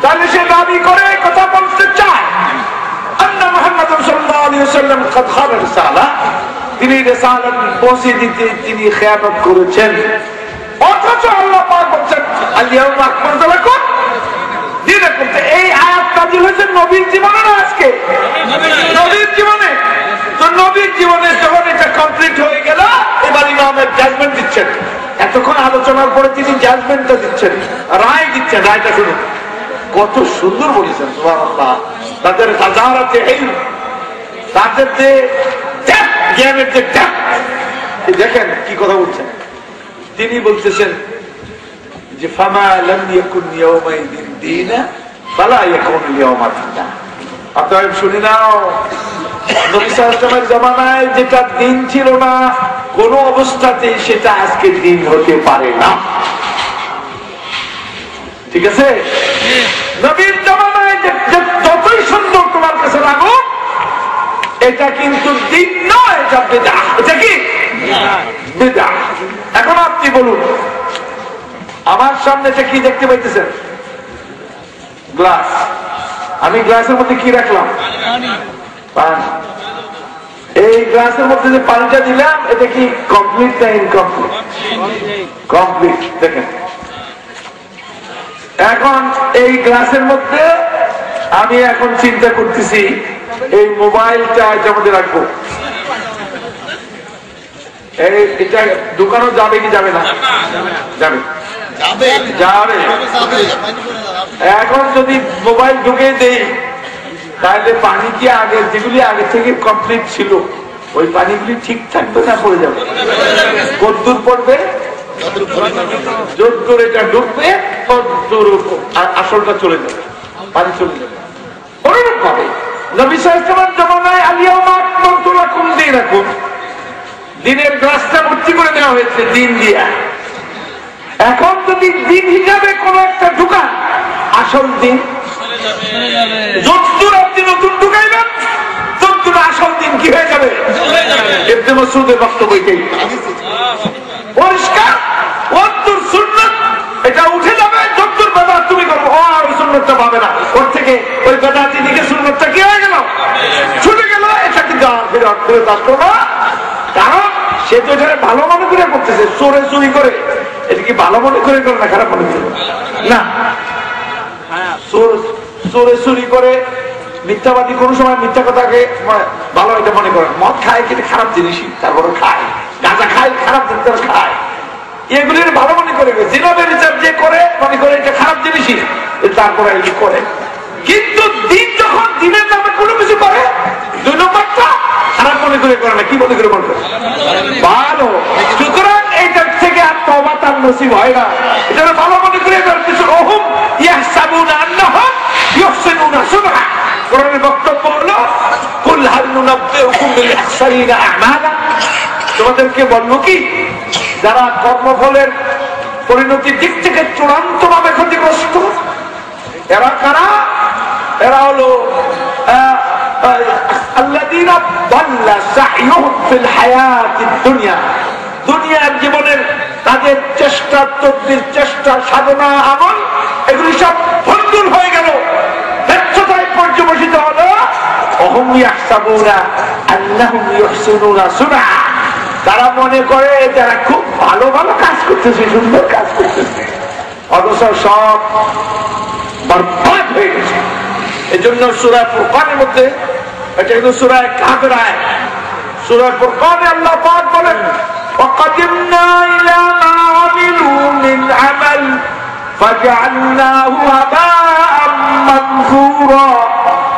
তাহলে সে দাবি করে কথা বলতে চায় আন্না মুহাম্মদ সাল্লাল্লাহু আলাইহি ওয়াসাল্লাম قد خان الرسالة, তিনি রিসালাত পৌঁছে দিতে তিনি খেয়ানত করেছেন। অথচ আল্লাহ পাক বলেন আল-ইয়াওমা আকমালতু লাকুম দীনাকুম। এই আয়াত নাযিল হয়েছে নবীর জীবনে না আজকে? নবীর জীবনে। তো নবীর জীবনে যখন এটা কমপ্লিট হয়ে গেল, এবার ইমামের জাজমেন্ট দিচ্ছেন। এতক্ষণ আলোচনার পরে তিনি জাজমেন্টটা দিচ্ছেন, রায় দিচ্ছেন। রায়টা শুনুন, কত সুন্দর বলেছেন সুবহানাল্লাহ। তাদের হাজারাতে ইলম, তাদের যে জ্ঞানের যে দেখেন কি কথা বলছেন। তিনি বলতেছেন যে ফামা লাম ইয়াকুন ইয়াওমাইদিন দীনা ফালা ইয়াকুন ইয়াওমা দীনা। অতএব শুনে নাও, নবী সাল্লাল্লাহু আলাইহি ওয়াসাল্লামের জামানায় যেটা দিন ছিল না, কোন অবস্থাতেই সেটা আজকে দিন হতে পারে না। ঠিক আছে? নবীর জামানায় যতই সুন্দর তোমার কাছে লাগুক, এটা কিন্তু দিন নয়, এটা বিদআত। এটা কি? বিদআত। এখন আপনি বলুন, আমার সামনে কি দেখতে পাইতেছেন? গ্লাস। আমি গ্লাসের মধ্যে কি রাখলাম? পানি। এই গ্লাসের মধ্যে যে পানিটা দিলাম, এটা কি কমপ্লিট না ইনকমপ্লিট? কমপ্লিট। দেখেন এখন এই গ্লাসের মধ্যে আমি এখন চিন্তা করতেছি এই মোবাইলটা এটার মধ্যে রাখবো। এটা ঢুকানো যাবে কি যাবে না? যাবে, যাবে। এখন যদি মোবাইল ঢুকে দেই, তাহলে পানি কি আগে যেগুলি আগে থেকে কমপ্লিট ছিল, ওই পানিগুলি ঠিক থাকবে না পড়ে যাবে? কদ্দুর পড়বে, যদ্দুর এটা ঢুকবে তদ্দুর আসলটা চলে যাবে, পানি চলে যাবে। অনুরূপ ভাবে নবী সাল্লাল্লাহু আলাইহি ওয়াসাল্লামের জামানায় আল-ইয়াওমা আকমালতু লাকুম দীনাকুম, দিনের গ্লাসটা ভর্তি করে দেওয়া হয়েছে দিন দিয়া। এখন যদি দিন হিসাবে কোন একটা ঢুকান, আসল দিন যদ্দুর আপনি নতুন ঢুকাইবেন, তদ্দুর আসল দিন কি হয়ে যাবে? ইবনে মাসউদের বক্তব্য এটাই পরিষ্কার। ওয়াদ্দুর সুন্নাত এটা উঠে যাবে, যদ্দুর বেদাত তুমি করবো, আর ওই সুন্নাতটা পাবে না। ওর থেকে ওই বেদাতি দিকে সুন্নাতটা কি হয়ে গেল? ছুটে গেল। এটা কিন্তু আর বিরাট করে আসলো না, কারণ সে তো এটা ভালো মনে করে করতেছে, চোরে চুরি করে। এটা কি ভালো মনে করে না খারাপ মনে করে? না, চোরে চুরি করে, মিথ্যাবাদী কোন সময় মিথ্যা কথাকে ভালো এটা মনে করে। মদ খায় কিন্তু খারাপ জিনিসই, তারপরে খায়। গাঁজা খায়, খারাপ জিনিস খায়, এগুলির ভালো মনে করে জিনাবের বিচার যে করে মনে করে এটা খারাপ জিনিসই, তারপরে এগুলি করে। কিন্তু দিন যখন দিনের নামে কোনো কিছু করে, 2 নম্বরটা খারাপ মনে করে করে না, কি মনে করে বলবে ভালো। সুতরাং এইটার থেকে আর তওবা তার নসিব হয় না, এটা ভালো মনে করে কিছু ওহুম ইয়াহসাবুনা আন্নাহুম ইহসিনুনা সুনআ। কোরআনের বক্তব্য হলো কুল হাল নুনাব্বিউকুম বিল আখসারিনা আমালা, তোমাদেরকে বলবো কি যারা কর্মফলের পরিণতির দিক থেকে চূড়ান্ত ভাবে ক্ষতিগ্রস্ত, এরা কারা? এরা হলো আল্লাযীনা দাল্লা সাইয়ুহুম ফিল হায়াতিদ দুনিয়া, দুনিয়ার জীবনের তাদের চেষ্টা, তদবির, চেষ্টা, সাধনা, আমল এগুলি সব ভণ্ডুল হয়ে গেল, ব্যর্থতায় পর্যবসিত হলো। ওহুম ইয়াহসাবুনা আন্নাহুম ইহসিনুনা সুনআ, তারা মনে করে যারা খুব ভালো ভালো কাজ করতেছে, সুন্দর কাজ করতেছে, অথচ সব বরবাদ হয়ে গেছে। এই জন্য সূরা ফুরকানের মধ্যে, এটা কিন্তু সূরা কাহফের আয়াত, সূরা ফুরকানে আল্লাহ পাক বলেন ওয়াকাদিমনা ইলা মা আমিলু মিন আমাল ফাজআলনাহু হাবাআম মানসুরা।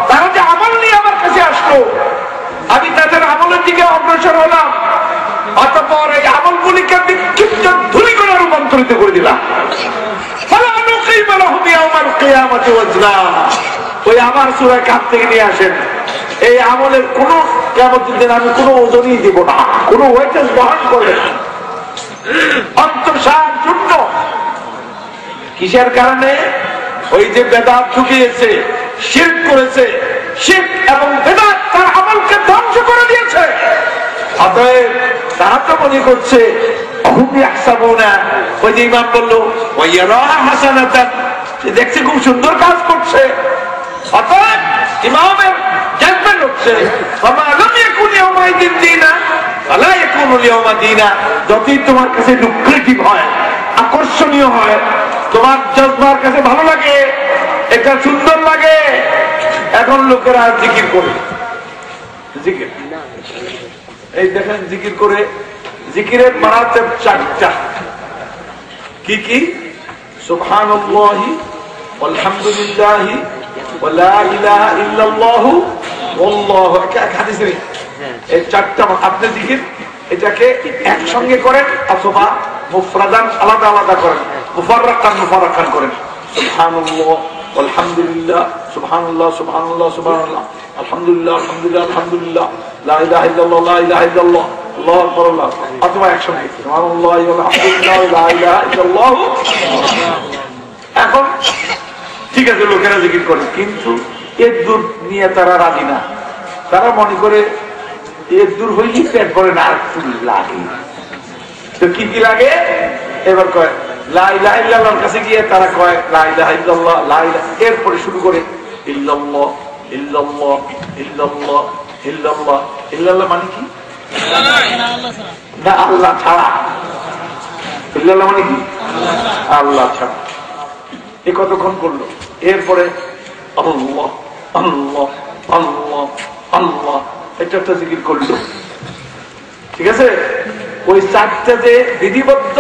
তারা যে আমল নিয়ে আমার কাছে আসলো, আমি তাদের আমলের দিকে অগ্রসর হলাম, অতঃপর এই আমলগুলিকে বিক্ষিপ্ত ধুলি করে রূপান্তরিত করে দিলাম। ওই আমার সূরা কাহফ থেকে নিয়ে আসেন, এই আমলের কোন কিয়ামতের দিন আমি কোনো ওজনই দিব না, কোনো ওয়েটেজ বহন করবে না, অন্তঃসার শূন্য। কিসের কারণে? ওই যে বেদাত ঢুকিয়েছে, শিরক করেছে, শিরক এবং বেদাত তার আমলকে ধ্বংস করে দিয়েছে। অতএব তারা তো মনে করছে ওই যে ইমাম বললো দেখছে খুব সুন্দর কাজ করছে, অতএব ইমামের জাজমেন্ট হচ্ছে যতই তোমার কাছে লুক্রেটিভ হয়, আকর্ষণীয় হয়, তোমার জজমার কাছে ভালো লাগে, এটা সুন্দর লাগে, এখন লোকেরা জিকির করে, জিকির এই দেখেন জিকির করে, জিকিরের মারাতেব 4টা। কি কি? সুবহানাল্লাহি আলহামদুলিল্লাহি ওয়া লা ইলাহা ইল্লাল্লাহু ওয়াল্লাহু আকবার। হাদিসে এই 4টা আপনি জিকির এটাকে একসঙ্গে করেন অথবা মুফরাদান আলাদা আলাদা করেন, মুফাররাকান করেন। সুবহানাল্লাহ আলহামদুলিল্লাহ, সুবহানাল্লাহ সুবহানাল্লাহ সুবহানাল্লাহ, আলহামদুলিল্লাহ আলহামদুলিল্লাহ আলহামদুলিল্লাহ, লা ইলাহা ইল্লাল্লাহ লা ইলাহা ইল্লাল্লাহ, আল্লাহু আকবার আল্লাহু আকবার, অথবা একসঙ্গে সুবহানাল্লাহ আলহামদুলিল্লাহ লা ইলাহা ইল্লাল্লাহ। এখন ঠিক আছে, লোকেরা জিকির করে, কিন্তু এর দূর নিয়ে তারা রাজি না। তারা মনে করে এর দূর হইলে পেট ভরে না, আর একটু লাগে। তো কি কি লাগে? এবার কয় লা ইলাহা ইল্লাল্লাহর কাছে গিয়ে তারা কয় লা ইলাহা ইল্লাল্লাহ লা ইলাহা, এরপরে শুরু করে ইল্লাল্লাহ ইল্লাল্লাহ ইল্লাল্লাহ ইল্লাল্লাহ। ইল্লাল্লাহ মানে কি? না আল্লাহ ছাড়া। ইল্লাল্লাহ মানে কি? আল্লাহ ছাড়া। এ কতক্ষণ করলো? এরপরে আল্লাহ আল্লাহ আল্লাহ আল্লাহ, এটা একটা জিকির করলো। ঠিক আছে, ওই 4টা যে বিধিবদ্ধ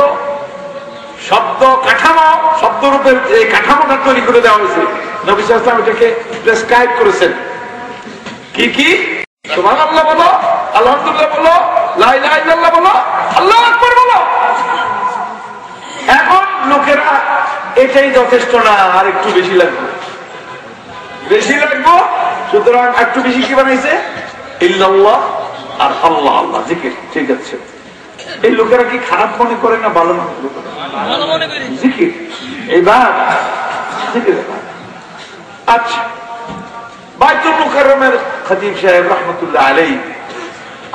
শব্দ কাঠামো, শব্দরূপের এই কাঠামোটা তৈরি করে দেওয়া হয়েছে, নবী সাল্লাল্লাহু আলাইহি ওয়াসাল্লাম এটাকে প্রেসক্রাইব করেছেন। কি কি? সুবহানাল্লাহ বলো, আলহামদুলিল্লাহ বলো, লা ইলাহা ইল্লাল্লাহ বলো, আল্লাহু আকবার বলো। এখন লোকেরা এটাই যথেষ্ট না, আর একটু বেশি লাগবে, বেশি লাগবে। সুতরাং একটু বেশি কি বানাইছে? ইল্লাল্লাহ আর আল্লাহ আল্লাহ জিকির। ঠিক আছে, এই লোকেরা কি খারাপ মনে করে না ভালো মনে করে? জিকির এইবার জিকির। আচ্ছা, বাইতুল মুকাররমের খতিব সাহেব রহমতুল্লাহ আলাইহি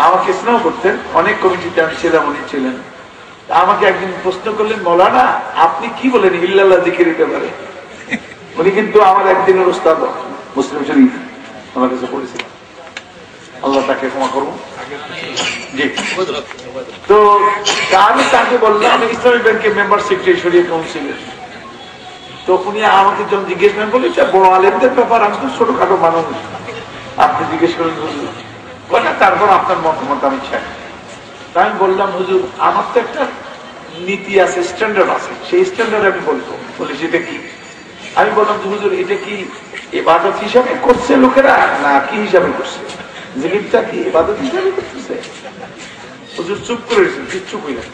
আমাকে স্নেহ করতেন, অনেক কমিটিতে আমি ছিলাম, উনি ছিলেন। আমাকে একদিন প্রশ্ন করলেন, মৌলানা আপনি কি বলেন ইল্লাল্লাহ জিকিরের ব্যাপারে? উনি কিন্তু আমার একদিনের উস্তাদ, মুসলিম শরীফ আমার কাছে পড়েছিলেন, আল্লাহ তাকে ক্ষমা করবো। জি, তো আমি তাকে বললাম, আমি ইসলামী ব্যাংকের মেম্বার সেক্রেটারি শরীয়ত কাউন্সিলের। তো উনি আমাকে যখন জিজ্ঞেস করেন, বলি বড় আলেমদের ব্যাপার, আমি তো ছোটখাটো মানুষ, আপনি জিজ্ঞেস করেন বললেন, তারপর আপনার মতামত আমি চাই। আমি বললাম হুজুর আমার তো একটা নীতি আছে, স্ট্যান্ডার্ড আছে, সেই স্ট্যান্ডার্ড আমি বলবো। বলি সেটা কি? আমি বললাম যে হুজুর এটা কি ইবাদত হিসাবে করছে লোকেরা না কি হিসাবে করছে? জিকিরটা কি ইবাদত হিসাবে করতেছে? হুজুর চুপ করেছেন, কিচ্ছু কইলেন।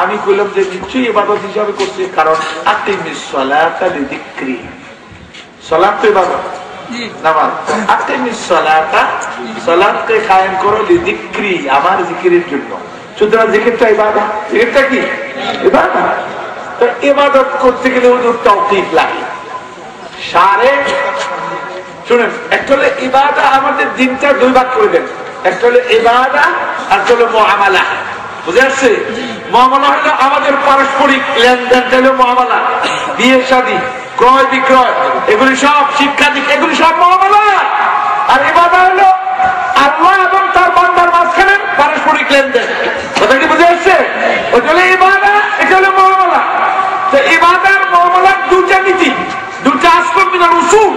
আমি কইলাম যে নিশ্চয়ই ইবাদত হিসাবে করছে, কারণ আকিমিস সালাতা লিযিকরি, সালাত তো ইবাদত, নামাজ। আকিমিস সালাতা, সালাতকে কায়েম করো লিযিকরি, আমার জিকিরের জন্য। সুতরাং জিকিরটা ইবাদত। জিকিরটা কি ইবাদত? তো ইবাদত করতে গেলে হুজুর তাওকীফ লাগে। সারে শুনেন, একটা হলো ইবাদত, আমাদের দিনটা দুই ভাগ করে দেন, একটা হলো ইবাদত আর একটা হলো মুআমালা। বুঝে আসছে? মুআমালা হলো আমাদের পারস্পরিক লেনদেনটা হলো মুআমালা, বিয়ে শাদী, ক্রয় বিক্রয়, এগুলি সব শিক্ষা দীক্ষা, এগুলি সব মুআমালা। আর ইবাদত হলো আল্লাহ এবং তার বান্দার মাঝখানে পারস্পরিক লেনদেন। কথা কি বুঝে আসছে? ওটা হলো ইবাদত, এটা হলো মুআমালা। তো ইবাদত আর মুআমালার দুটা নীতি, দুটা আসল মিনাল উসুল।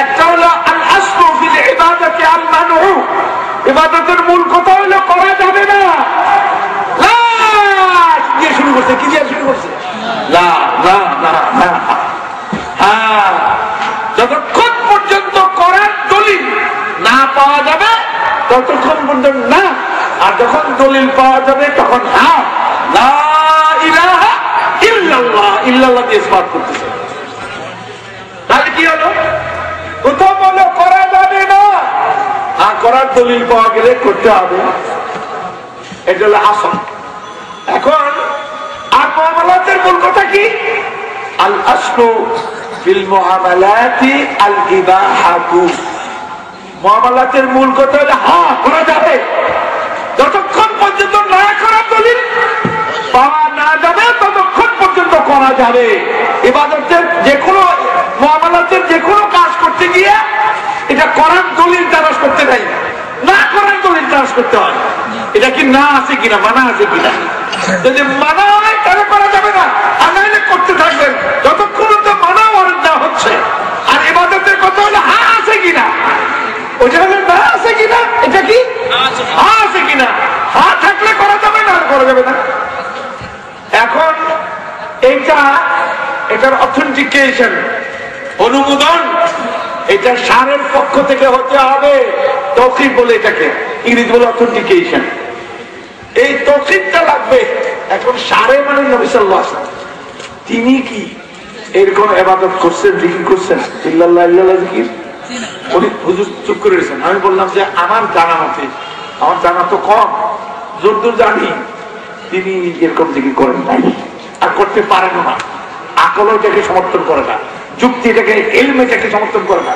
একটা হলো আল আসলু ফিল ইবাদাতি আল মানউ, ইবাদতের মূল কথা হলো করা যাবে না। লা দিয়ে শুরু করছে, কি দিয়ে শুরু করছে? লা লা না না। হ্যাঁ, যতক্ষণ পর্যন্ত করার দলিল না পাওয়া যাবে ততক্ষণ পর্যন্ত না, আর যখন দলিল পাওয়া যাবে তখন হ্যাঁ। লা ইলাহা ইল্লাল্লাহ, ইল্লাল্লাহ দিয়ে ইসবাত করতেছে। তাহলে কি হলো? প্রথম হলো করা যাবে না, আর করার দলিল পাওয়া গেলে করতে হবে, এটা হলো আসল। এখন আর মুআমালাতের মূল কথা কি? আল আসলু ফিল মুআমালাতি আল ইবাহাতু, মুআমালাতের মূল কথা হলো হ্যাঁ করা যাবে। যতক্ষণ পর্যন্ত না করার দলিল পাওয়া না যাবে ততক্ষণ পর্যন্ত করা যাবে। ইবাদতের যে কোনো মুআমালাতের যে কোনো কাজ করতে গিয়ে এটা করার দলিল তালাশ করতে নাই, না করার দলিল তালাশ করতে হয়। এটা কি না আছে কিনা, মানা আছে কিনা। যদি মানা হয় তাহলে করা যাবে না, আর নাহলে করতে থাকবেন যতক্ষণ মানা ওয়ারেন্ট না হচ্ছে। আর ইবাদতের কথা হলো হ্যাঁ আছে কিনা, ওইটা হলো না আছে কিনা। এটা কি হ্যাঁ আছে কিনা, হ্যাঁ থাকলে করা যাবে না, আর করা যাবে না। এখন এইটা, এটার অথেন্টিকেশন, অনুমোদন, এটা সারের পক্ষ থেকে হতে হবে। তৌকিফ বলে এটাকে, ইংরেজি বলে অথেন্টিকেশন। এই তৌকিফটা লাগবে। এখন সারে মানে নবী সাল্লাল্লাহু আলাইহি ওয়াসাল্লাম, তিনি কি এরকম ইবাদত করছেন, জিকির করছেন? ইল্লাল্লাহ ইল্লাল্লাহ জিকির উনি হুজুর চুপ করে রয়েছেন। আমি বললাম যে আমার জানা মতে, আমার জানা তো কম, যতদূর জানি তিনি এরকম জিকির করেন নাই, আর করতে পারেন না। আকল এটাকে সমর্থন করে না, যুক্তি এটাকে, ইলম এটাকে সমর্থন করে না।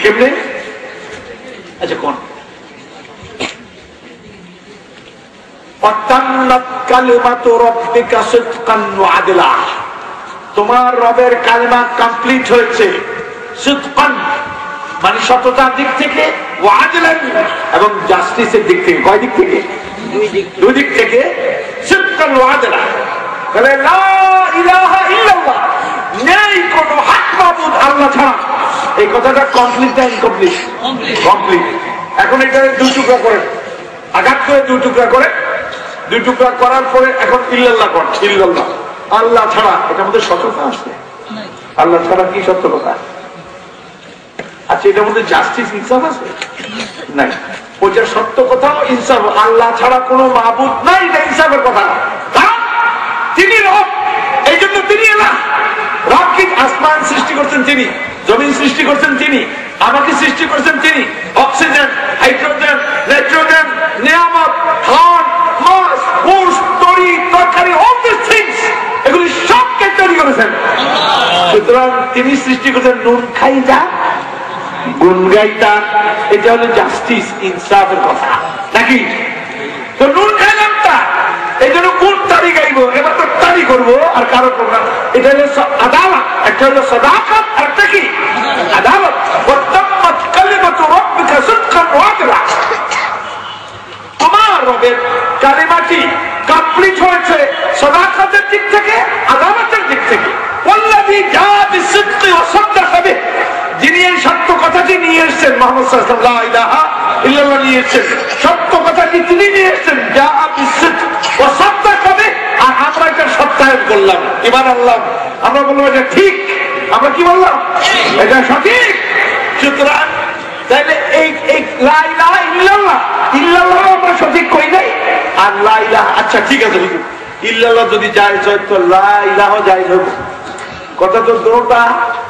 কেমনে? আচ্ছা কোন তোমার রবের কালিমা কমপ্লিট হয়েছে, সিদকান মানে সততার দিক থেকে, ওয়াদিলান এবং জাস্টিসের দিক থেকে। কয় দিক থেকে? দুই দিক থেকে। সিদকান ওয়াদিলা, তাহলে লা ইলাহা ইল্লাল্লাহ, নেই কোনো হক মাবুদ আল্লাহ ছাড়া। এই কথাটা কমপ্লিট না ইনকমপ্লিট? কমপ্লিট। এখন এটা দুই টুকরা করে, আঘাত করে দুই টুকরা করে, দুই টুকরা করার পরে এখন ইল্লাল্লাহ কর, ইল্লাল্লাহ আল্লাহ ছাড়া। এটার মধ্যে সত্যতা আছে? আল্লাহ ছাড়া কি সত্য কথা? আচ্ছা, এটার মধ্যে জাস্টিস, ইনসাফ আছে? নাই। ওইটা সত্য কথা, ইনসাফ। আল্লাহ ছাড়া কোনো মাবুদ নাই, এটা ইনসাফের কথা। তিনি রব, এই জন্য তিনি এলাহ। রব কি? আসমান সৃষ্টি করছেন তিনি, জমিন সৃষ্টি করছেন তিনি, আমাকে সৃষ্টি করছেন তিনি। অক্সিজেন, হাইড্রোজেন, নাইট্রোজেন, নিয়ামত, খান, মাছ, পুষ, তরি, তরকারি, অল দিস থিংস, এগুলি সবকে তৈরি করেছেন। সুতরাং তিনি সৃষ্টি করেছেন নুন খাই যা গুন গাইতা। এটা হলো জাস্টিস, ইনসাফের কথা নাকি? তো নুন খাইলাম তা, এই জন্য কোন তারি গাইব, এবার তো তারি করবো, আর কারো করবো। এটা হলো আদালত, একটা হলো সাদাকাত, আর একটা কি আদালত। তোমার রবের কালিমাটি কমপ্লিট হয়েছে সাদাকাতের দিক থেকে, আদালতের দিক থেকে। যিনি এই সত্য কথাটি নিয়ে এসেছেন এসেছেন, মোহাম্মদ সাল্লাল্লাহু আলাইহি ওয়াসাল্লাম লা ইলাহা ইল্লাল্লাহ নিয়ে এসেছেন, সত্য কথা কি তিনি নিয়ে এসেছেন, যা বিশুদ্ধ ও সত্য কবে, আর আমরা এটা সত্যায়ন করলাম, ঈমান আনলাম, আমরা বললাম এটা ঠিক, আমরা কি বললাম এটা সঠিক। সুতরাং তাইলে এই লা ইলাহা ইল্লাল্লাহ, ইল্লাল্লাহ আমরা সঠিক কই নাই, আর লা ইলাহা, আচ্ছা ঠিক আছে হুজুর, ইল্লাল্লাহ যদি জায়েজ হয় তো লা ইলাহা জায়েজ হবে, কথা তো দুটোটা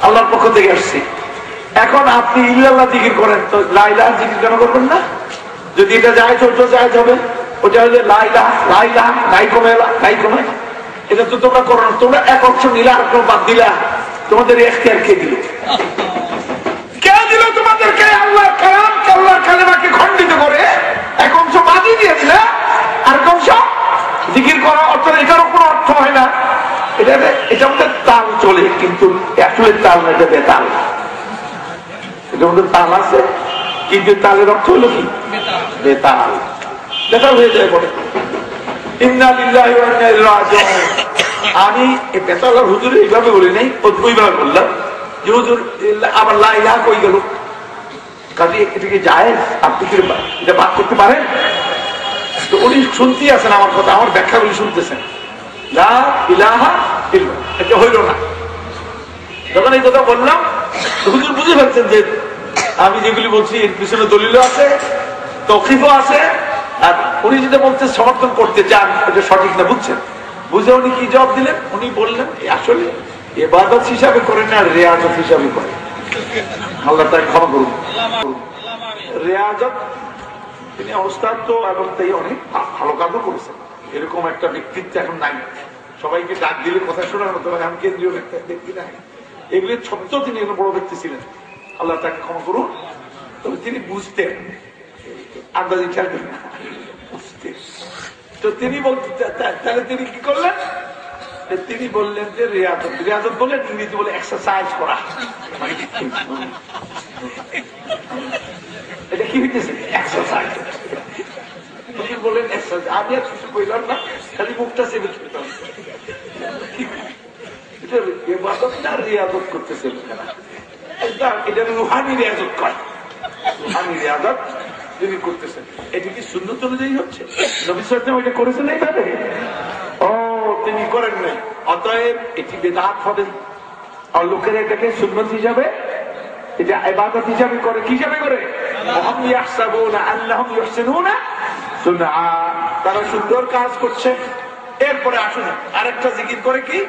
আল্লাহর পক্ষ থেকে আসছে। এখন আপনি ইল্লাল্লাহ জিকির করেন, তো লা ইলাহা জিকির কেন করবেন না? যদি এটা জায়েজ হয় তো জায়েজ হবে, ওটা হলে লা ইলাহা, লা ইলাহা নাই কমে, নাই কমে, এটা তো তোমরা করো না, তোমরা এক অংশ নিলা আর কোনো বাদ দিলা, তোমাদের এখতিয়ার কে দিল? কে দিল তোমাদেরকে? আল্লাহর কালামকে, আল্লাহর কালেমাকে খণ্ডিত করে এক অংশ বাদই দিয়ে দিলা, আর এক অংশ জিকির করা অর্থ, এটারও কোনো অর্থ হয় না। এটা মধ্যে তাল চলে, কিন্তু আসলে তাল না, এটা বেতাল। এটার মধ্যে তাল আছে, কিন্তু তালের অর্থ হলো কি? বেতাল, বেতাল হয়ে যায় বলে। ইন্না লিল্লাহি ওয়া ইন্না ইলাইহি রাজিউন। আমি বেতাল আর হুজুর এইভাবে বলি নাই, ওইভাবে বললাম যে হুজুর আবার লা ইলাহা কই গেল, কাজে এটা কি জায়েজ? আপনি কি এটা বাদ করতে পারেন? তো উনি শুনতেই আছেন আমার কথা, আমার ব্যাখ্যাগুলি শুনতেছেন, লা ইলাহা ইল্লাল্লাহ, এটা হইল না। যখন এই কথা বললাম হুজুর বুঝে ফেলছেন যে আমি যেগুলি বলছি এর পিছনে দলিল আছে, তৌকিফও আছে, আর উনি যেটা বলতে সমর্থন করতে চান এটা সঠিক না, বুঝছেন? বুঝে উনি কি জবাব দিলেন? উনি বললেন আসলে ইবাদত হিসাবে করেন না, রিয়াজত হিসাবে করেন। আল্লাহ তাকে ক্ষমা করুন। রিয়াজত তিনি ওস্তাদ তো, এবং তাই অনেক ভালো কাজও করেছেন, এরকম একটা ব্যক্তিত্ব এখন নাই, সবাইকে ডাক দিলে কথা শোনার মতো এখন কেন্দ্রীয় ব্যক্তি নাই, এগুলির সত্ত্বেও তিনি একজন বড় ব্যক্তি ছিলেন, আল্লাহ তাকে ক্ষমা করুন। তবে তিনি বুঝতেন, আন্দাজি খেয়াল করেন না, বুঝতেন। তো তিনি বলতে, তাহলে তিনি কি করলেন? তিনি বললেন যে রিয়াজত, রিয়াজত বললেন ইংরেজি বলে এক্সারসাইজ করা, এটা কি হইতেছে? এক্সারসাইজ বললেন, এক্সারসাইজ। আমি আর কিছু বললাম না, খালি মুখটা চেপে চলতাম, এটা ইবাদত না রিয়াজত করতেছে, এটা রুহানি রিয়াজত করে, রুহানি রিয়াজত তিনি করতেছেন। এটা কি সুন্নত অনুযায়ী হচ্ছে? নবী সাল্লাল্লাহু আলাইহি ওয়াসাল্লাম এটা করেছেন এইভাবে? ও, তিনি করেন নাই, অতএব এটি বিদআত হবে। আর লোকেরা এটাকে সুন্নত হিসাবে, এটা ইবাদত হিসাবে করে, কি হিসাবে করে? ওয়াহুম ইয়াহসাবুনা আন্নাহুম ইহসিনুনা সুনআ, তারা সুন্দর কাজ করছে। এরপরে আসুন আরেকটা জিকির করে, কি?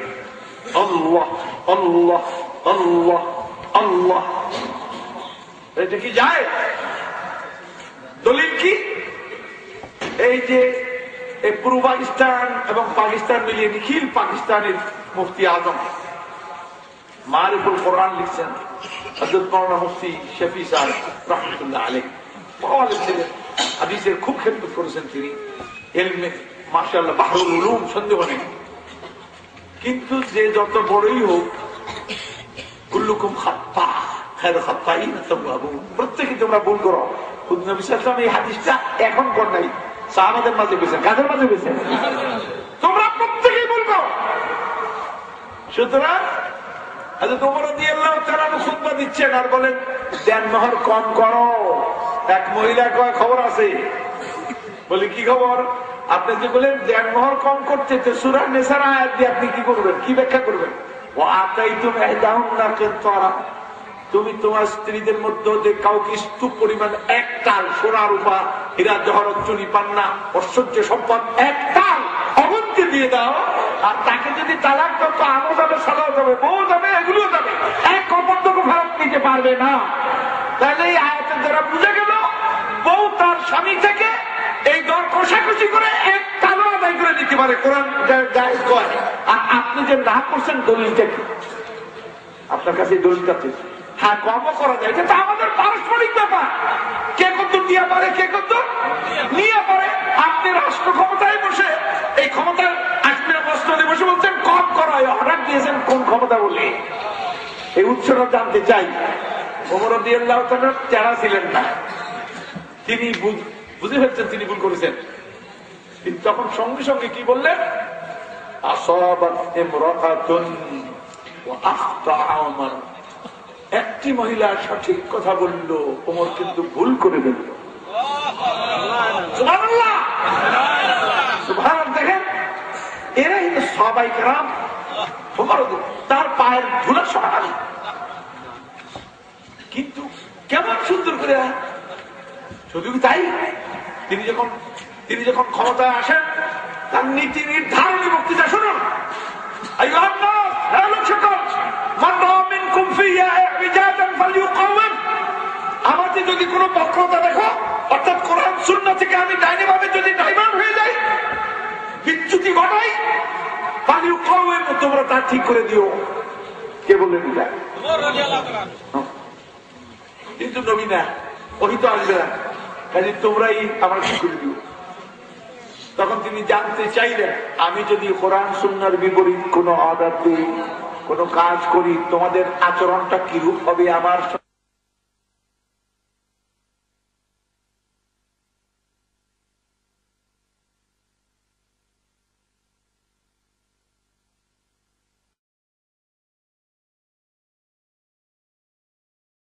আল্লাহ আল্লাহ আল্লাহ আল্লাহ। এটা কি যায়? দলিল কি? এই যে পূর্ব পাকিস্তান এবং পাকিস্তান মিলিয়ে নিখিল পাকিস্তানের মুফতি আজম মারিফুল কোরআন লিখছেন, হযরত মাওলানা মুফতি শফি সাহেব রাহমাতুল্লাহ আলাইহি, আলেম ছিলেন, হাদিসের খুব খেদমত করেছেন তিনি, ইলমে মাশাআল্লাহ বাহরুল উলুম, সন্দেহ নেই। কিন্তু যে যত বড়ই হোক, কুল্লুকুম খাত্তা খায়রু খাত্তাইন তাওয়াবুন, প্রত্যেকই তোমরা ভুল করো। নবী সাল্লাল্লাহু আলাইহি ওয়াসাল্লাম এই হাদিসটা এখন কোন নাই, সাহাবাদের মাঝে বলেছেন, কাদের মাঝে বলেছেন? তোমরা প্রত্যেকেই ভুল করো। সুতরাং হযরত ওমর রাদিয়াল্লাহু তাআলা খুতবা দিচ্ছেন আর বলেন, দেন মোহর কম করো। এক মহিলা কয়, খবর আছে। বলি কি খবর? আপনি যে বলেন দেন মোহর কম করতে, তো সূরা নিসার আয়াত দিয়ে আপনি কি করবেন, কি ব্যাখ্যা করবেন? ওয়া আতাইতুম ইহদাহুন্না কিনতারা, তুমি তোমার স্ত্রীদের মধ্যে যে কাউকে স্তূপ পরিমাণ এক তাল সোনা রূপা হীরা জহরত চুনি পান্না ঐশ্বর্য সম্পদ এক তাল অবন্তি দিয়ে দাও, আর তাকে যদি তালাক দাও তো আমও যাবে, সালাও যাবে, বউ যাবে, এগুলো যাবে, এক অপরকে ফেরত নিতে পারবে না। তাহলে এই আয়াতের দ্বারা বুঝে গেল বউ তার স্বামী থেকে এই দর কষাকষি করে এক তালও আদায় করে নিতে পারে, কোরআন জায়েজ কয়। আর আপনি যে না করছেন, দলিলটা কি? আপনার কাছে দলিলটা কি? হ্যাঁ, কর্ম করা যায়, এটা তো আমাদের পারস্পরিক ব্যাপার, কে কত দিয়া পারে, কে কত নিয়ে পারে। আপনি রাষ্ট্র ক্ষমতায় বসে এই ক্ষমতার আসলে প্রশ্ন দিয়ে বসে বলছেন কম করা, অর্ডার দিয়েছেন কোন ক্ষমতা বলে? এই উৎসটা জানতে চাই। ওমর রাদিয়াল্লাহু তাআলা চেহারা ছিলেন না, তিনি বুঝে ফেলছেন তিনি ভুল করেছেন, কিন্তু তখন সঙ্গে সঙ্গে কি বললেন? আসাবাত ইমরাআতুন ওয়া আখতা ওমর, একটি মহিলা সঠিক কথা বলল, ওমর কিন্তু ভুল করে ফেলল। সুবহানাল্লাহ, সুবহানাল্লাহ। দেখেন এরা কিন্তু সাহাবায়ে কেরাম, তার পায়ের ধুলা সমান, কিন্তু কেমন সুন্দর করে। শুধু তাই, তিনি যখন ক্ষমতায় আসেন, তার নীতি নির্ধারণী বক্তৃতা শুনুন। আমাকে যদি কোনো বক্রতা দেখো, অর্থাৎ কোরআন সুন্নাহ থেকে আমি ডাইনি ভাবে যদি ডাইভার্ট হয়ে যাই, বিচ্যুতি ঘটাই, তোমরা তা ঠিক করে দিও। কে বললেন এটা? কিন্তু নবী না, ওই তো আসবে না, কাজে তোমরাই আমার ঠিক করে দিও। তখন তিনি জানতে চাইলেন, আমি যদি কোরআন সুন্নাহর বিপরীত কোনো অর্ডার দিই, কোনো কাজ করি, তোমাদের আচরণটা কিরূপ হবে আমার